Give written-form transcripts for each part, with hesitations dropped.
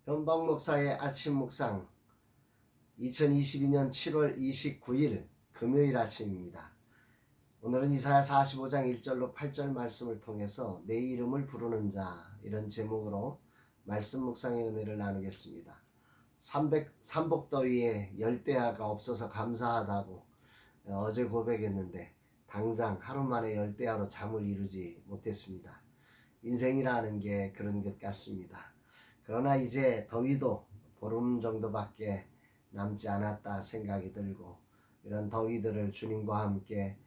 변방 목사의 아침 묵상 2022년 7월 29일 금요일 아침입니다. 오늘은 이사야 45장 1절로 8절 말씀을 통해서 내 이름을 부르는 자 이런 제목으로 말씀 묵상의 은혜를 나누겠습니다. 삼복더위에 열대야가 없어서 감사하다고 어제 고백했는데 당장 하루 만에 열대야로 잠을 이루지 못했습니다. 인생이라는 게 그런 것 같습니다. 그러나 이제 더위도 보름 정도밖에 남지 않았다 생각이 들고 이런 더위들을 주님과 함께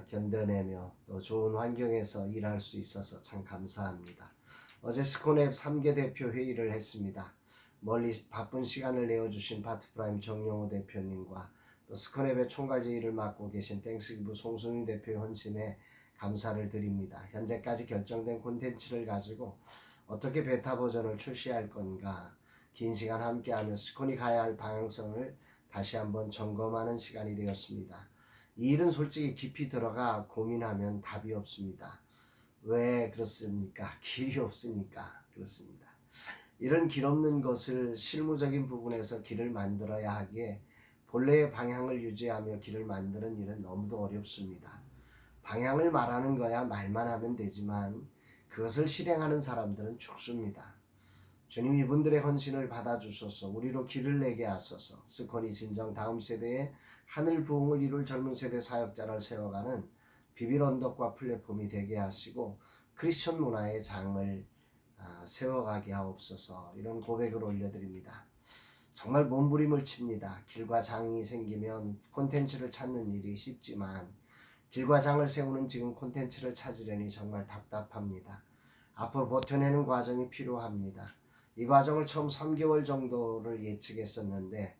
견뎌내며 또 좋은 환경에서 일할 수 있어서 참 감사합니다. 어제 스코넵 3개 대표 회의를 했습니다. 멀리 바쁜 시간을 내어주신 바트프라임 정용호 대표님과 또 스코넵의 총괄제의를 맡고 계신 땡스기부 송승희 대표의 헌신에 감사를 드립니다. 현재까지 결정된 콘텐츠를 가지고 어떻게 베타 버전을 출시할 건가, 긴 시간 함께하며 스콘이 가야 할 방향성을 다시 한번 점검하는 시간이 되었습니다. 이 일은 솔직히 깊이 들어가 고민하면 답이 없습니다. 왜 그렇습니까? 길이 없으니까 그렇습니다. 이런 길 없는 것을 실무적인 부분에서 길을 만들어야 하기에 본래의 방향을 유지하며 길을 만드는 일은 너무도 어렵습니다. 방향을 말하는 거야 말만 하면 되지만 그것을 실행하는 사람들은 죽습니다. 주님 이분들의 헌신을 받아주소서. 우리로 길을 내게 하소서. 스콘이 진정 다음 세대에 하늘 부흥을 이룰 젊은 세대 사역자를 세워가는 비빌 언덕과 플랫폼이 되게 하시고 크리스천 문화의 장을 세워가게 하옵소서. 이런 고백을 올려드립니다. 정말 몸부림을 칩니다. 길과 장이 생기면 콘텐츠를 찾는 일이 쉽지만 길과 장을 세우는 지금 콘텐츠를 찾으려니 정말 답답합니다. 앞으로 버텨내는 과정이 필요합니다. 이 과정을 처음 3개월 정도를 예측했었는데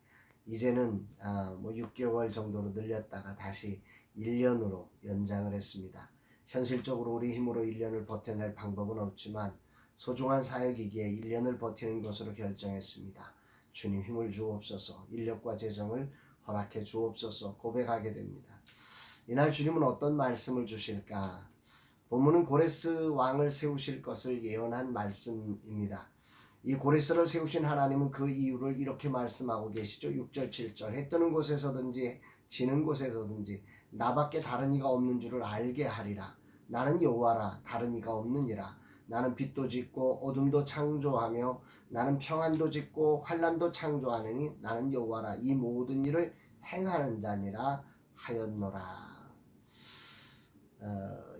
이제는 6개월 정도로 늘렸다가 다시 1년으로 연장을 했습니다. 현실적으로 우리 힘으로 1년을 버텨낼 방법은 없지만 소중한 사역이기에 1년을 버티는 것으로 결정했습니다. 주님 힘을 주옵소서. 인력과 재정을 허락해 주옵소서. 고백하게 됩니다. 이날 주님은 어떤 말씀을 주실까? 본문은 고레스 왕을 세우실 것을 예언한 말씀입니다. 이 고레스를 세우신 하나님은 그 이유를 이렇게 말씀하고 계시죠. 6절 7절 해 뜨는 곳에서든지 지는 곳에서든지 나밖에 다른 이가 없는 줄을 알게 하리라. 나는 여호와라 다른 이가 없느니라. 나는 빛도 짓고 어둠도 창조하며 나는 평안도 짓고 환난도 창조하느니 나는 여호와라 이 모든 일을 행하는 자니라 하였노라.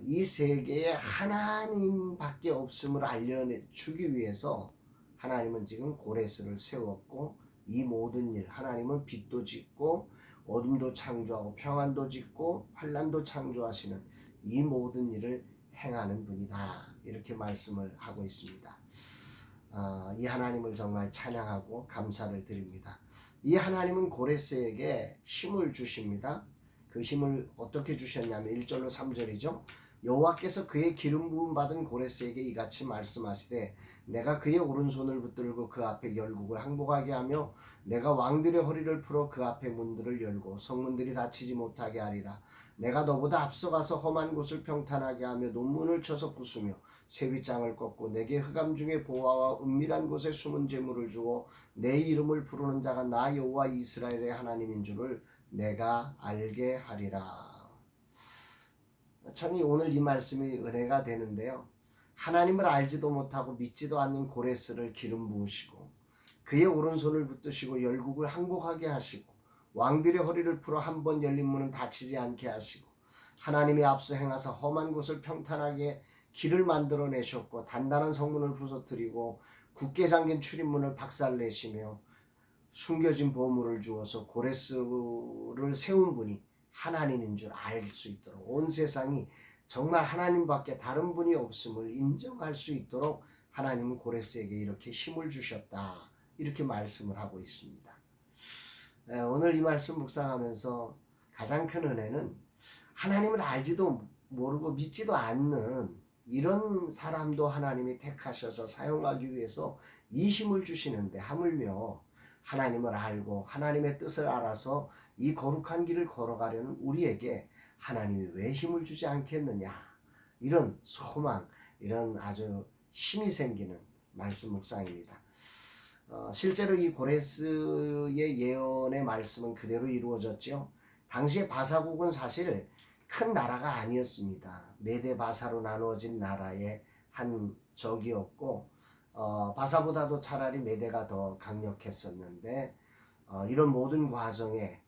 이 세계에 하나님밖에 없음을 알려주기 위해서 하나님은 지금 고레스를 세웠고 이 모든 일 하나님은 빛도 짓고 어둠도 창조하고 평안도 짓고 환난도 창조하시는 이 모든 일을 행하는 분이다 이렇게 말씀을 하고 있습니다. 이 하나님을 정말 찬양하고 감사를 드립니다. 이 하나님은 고레스에게 힘을 주십니다. 그 힘을 어떻게 주셨냐면 1절로 3절이죠. 여호와께서 그의 기름 부음 받은 고레스에게 이같이 말씀하시되 내가 그의 오른손을 붙들고 그 앞에 열국을 항복하게 하며 내가 왕들의 허리를 풀어 그 앞에 문들을 열고 성문들이 닫히지 못하게 하리라. 내가 너보다 앞서가서 험한 곳을 평탄하게 하며 논문을 쳐서 부수며 쇠빗장을 꺾고 내게 흑암 중에 보화와 은밀한 곳에 숨은 재물을 주어 내 이름을 부르는 자가 나 여호와 이스라엘의 하나님인 줄을 내가 알게 하리라. 참 오늘 이 말씀이 은혜가 되는데요. 하나님을 알지도 못하고 믿지도 않는 고레스를 기름 부으시고 그의 오른손을 붙드시고 열국을 항복하게 하시고 왕들의 허리를 풀어 한 번 열린 문은 닫히지 않게 하시고 하나님의 앞서 행하사 험한 곳을 평탄하게 길을 만들어내셨고 단단한 성문을 부서뜨리고 굳게 잠긴 출입문을 박살내시며 숨겨진 보물을 주어서 고레스를 세운 분이 하나님인 줄 알 수 있도록 온 세상이 정말 하나님밖에 다른 분이 없음을 인정할 수 있도록 하나님은 고레스에게 이렇게 힘을 주셨다 이렇게 말씀을 하고 있습니다. 오늘 이 말씀 묵상하면서 가장 큰 은혜는 하나님을 알지도 모르고 믿지도 않는 이런 사람도 하나님이 택하셔서 사용하기 위해서 이 힘을 주시는데 하물며 하나님을 알고 하나님의 뜻을 알아서 이 거룩한 길을 걸어가려는 우리에게 하나님이 왜 힘을 주지 않겠느냐 이런 소망 이런 아주 힘이 생기는 말씀 묵상입니다. 실제로 이 고레스의 예언의 말씀은 그대로 이루어졌죠. 당시에 바사국은 사실 큰 나라가 아니었습니다. 메대 바사로 나누어진 나라의 한 적이었고 바사보다도 차라리 메대가 더 강력했었는데 이런 모든 과정에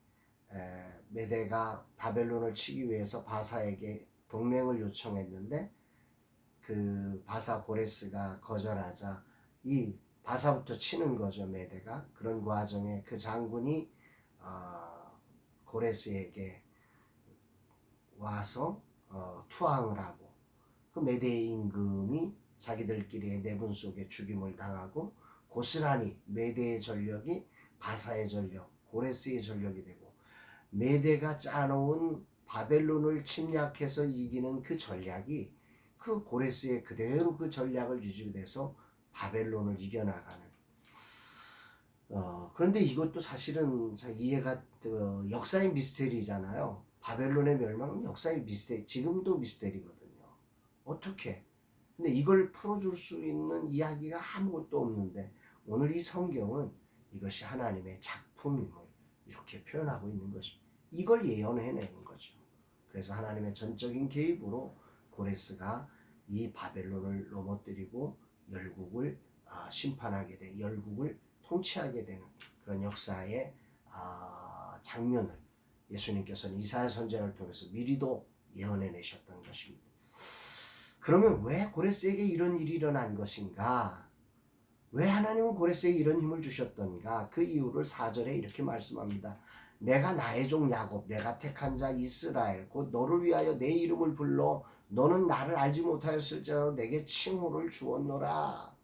메대가 바벨론을 치기 위해서 바사에게 동맹을 요청했는데 그 바사 고레스가 거절하자 이 바사부터 치는 거죠. 메대가. 그런 과정에 그 장군이 고레스에게 와서 투항을 하고 그 메대의 임금이 자기들끼리의 내분 속에 죽임을 당하고 고스란히 메대의 전력이 바사의 전력, 고레스의 전력이 되고 메대가 짜놓은 바벨론을 침략해서 이기는 그 전략이 그 고레스의 그대로 그 전략을 유지돼서 바벨론을 이겨나가는. 그런데 이것도 사실은 이해가 역사의 미스테리잖아요. 바벨론의 멸망은 역사의 미스테리, 지금도 미스테리거든요. 어떻게? 근데 이걸 풀어줄 수 있는 이야기가 아무것도 없는데 오늘 이 성경은 이것이 하나님의 작품임을 이렇게 표현하고 있는 것입니다. 이걸 예언해내는 거죠. 그래서 하나님의 전적인 개입으로 고레스가 이 바벨론을 넘어뜨리고 열국을 심판하게 된, 열국을 통치하게 되는 그런 역사의 장면을 예수님께서는 이사야 선지자를 통해서 미리도 예언해내셨던 것입니다. 그러면 왜 고레스에게 이런 일이 일어난 것인가? 왜 하나님은 고레스에게 이런 힘을 주셨던가? 그 이유를 4절에 이렇게 말씀합니다. 내가 나의 종 야곱, 내가 택한 자 이스라엘, 곧 너를 위하여 내 이름을 불러 너는 나를 알지 못하였을지라도 내게 칭호를 주었노라.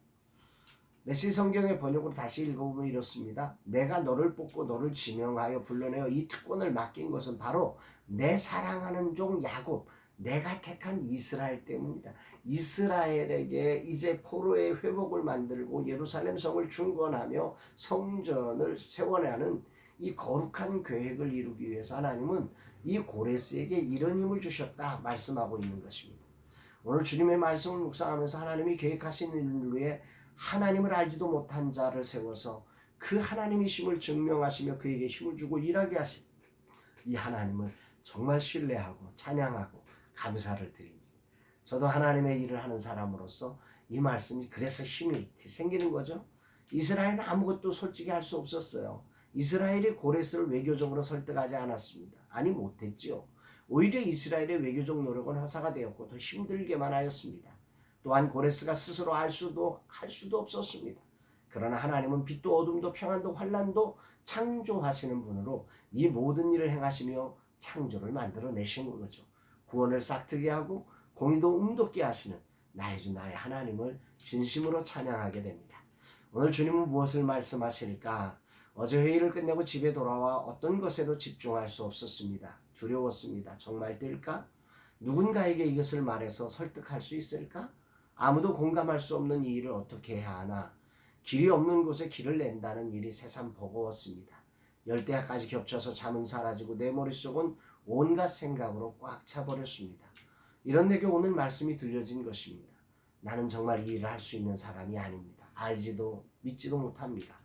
메시지 성경의 번역으로 다시 읽어보면 이렇습니다. 내가 너를 뽑고 너를 지명하여 불러내어 이 특권을 맡긴 것은 바로 내 사랑하는 종 야곱, 내가 택한 이스라엘 때문이다. 이스라엘에게 이제 포로의 회복을 만들고 예루살렘 성을 중건하며 성전을 세워내는 이 거룩한 계획을 이루기 위해서 하나님은 이 고레스에게 이런 힘을 주셨다 말씀하고 있는 것입니다. 오늘 주님의 말씀을 묵상하면서 하나님이 계획하신 일 위에 하나님을 알지도 못한 자를 세워서 그 하나님이심을 증명하시며 그에게 힘을 주고 일하게 하신 이 하나님을 정말 신뢰하고 찬양하고 감사를 드립니다. 저도 하나님의 일을 하는 사람으로서 이 말씀이 그래서 힘이 생기는 거죠. 이스라엘은 아무것도 솔직히 할 수 없었어요. 이스라엘이 고레스를 외교적으로 설득하지 않았습니다. 아니 못했지요. 오히려 이스라엘의 외교적 노력은 허사가 되었고 더 힘들게만 하였습니다. 또한 고레스가 스스로 할 수도 없었습니다. 그러나 하나님은 빛도 어둠도 평안도 환난도 창조하시는 분으로 이 모든 일을 행하시며 창조를 만들어내신 거죠. 구원을 싹트게 하고 공의도 음돋게 하시는 나의 주 나의 하나님을 진심으로 찬양하게 됩니다. 오늘 주님은 무엇을 말씀하실까? 어제 회의를 끝내고 집에 돌아와 어떤 것에도 집중할 수 없었습니다. 두려웠습니다. 정말 될까? 누군가에게 이것을 말해서 설득할 수 있을까? 아무도 공감할 수 없는 이 일을 어떻게 해야 하나? 길이 없는 곳에 길을 낸다는 일이 새삼 버거웠습니다. 열대야까지 겹쳐서 잠은 사라지고 내 머릿속은 온갖 생각으로 꽉 차버렸습니다. 이런 내게 오늘 말씀이 들려진 것입니다. 나는 정말 이 일을 할 수 있는 사람이 아닙니다. 알지도 믿지도 못합니다.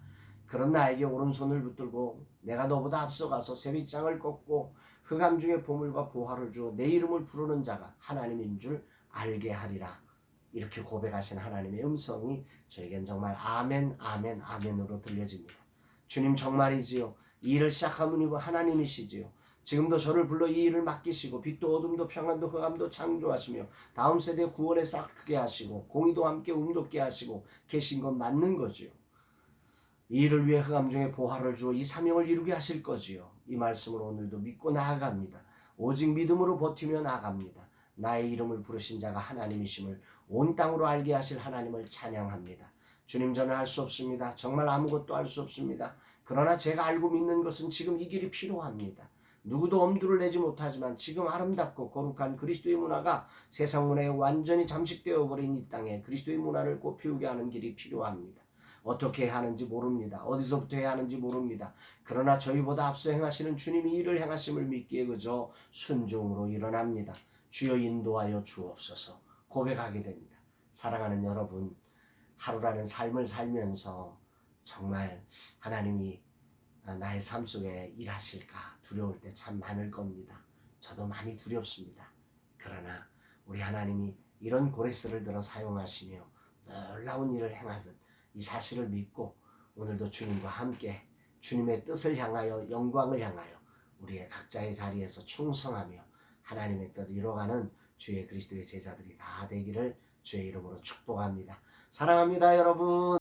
그런 나에게 오른손을 붙들고 내가 너보다 앞서가서 세빗장을 꺾고 흑암 중에 보물과 보화를 주어 내 이름을 부르는 자가 하나님인 줄 알게 하리라. 이렇게 고백하신 하나님의 음성이 저에겐 정말 아멘 아멘 아멘으로 들려집니다. 주님 정말이지요. 이 일을 시작한 분이 하나님이시지요. 지금도 저를 불러 이 일을 맡기시고 빛도 어둠도 평안도 흑암도 창조하시며 다음 세대 구원에 싹트게 하시고 공의도 함께 움돋게 하시고 계신 건 맞는 거지요. 이 일을 위해 흑암 중에 보화를 주어 이 사명을 이루게 하실 거지요. 이 말씀을 오늘도 믿고 나아갑니다. 오직 믿음으로 버티며 나아갑니다. 나의 이름을 부르신 자가 하나님이심을 온 땅으로 알게 하실 하나님을 찬양합니다. 주님 저는 할 수 없습니다. 정말 아무것도 할 수 없습니다. 그러나 제가 알고 믿는 것은 지금 이 길이 필요합니다. 누구도 엄두를 내지 못하지만 지금 아름답고 거룩한 그리스도의 문화가 세상 문화에 완전히 잠식되어 버린 이 땅에 그리스도의 문화를 꽃피우게 하는 길이 필요합니다. 어떻게 해야 하는지 모릅니다. 어디서부터 해야 하는지 모릅니다. 그러나 저희보다 앞서 행하시는 주님이 이를 행하심을 믿기에 그저 순종으로 일어납니다. 주여 인도하여 주옵소서 고백하게 됩니다. 사랑하는 여러분, 하루라는 삶을 살면서 정말 하나님이 나의 삶 속에 일하실까 두려울 때 참 많을 겁니다. 저도 많이 두렵습니다. 그러나 우리 하나님이 이런 고레스를 들어 사용하시며 놀라운 일을 행하듯 이 사실을 믿고 오늘도 주님과 함께 주님의 뜻을 향하여 영광을 향하여 우리의 각자의 자리에서 충성하며 하나님의 뜻을 이뤄가는 주의 그리스도의 제자들이 다 되기를 주의 이름으로 축복합니다. 사랑합니다, 여러분.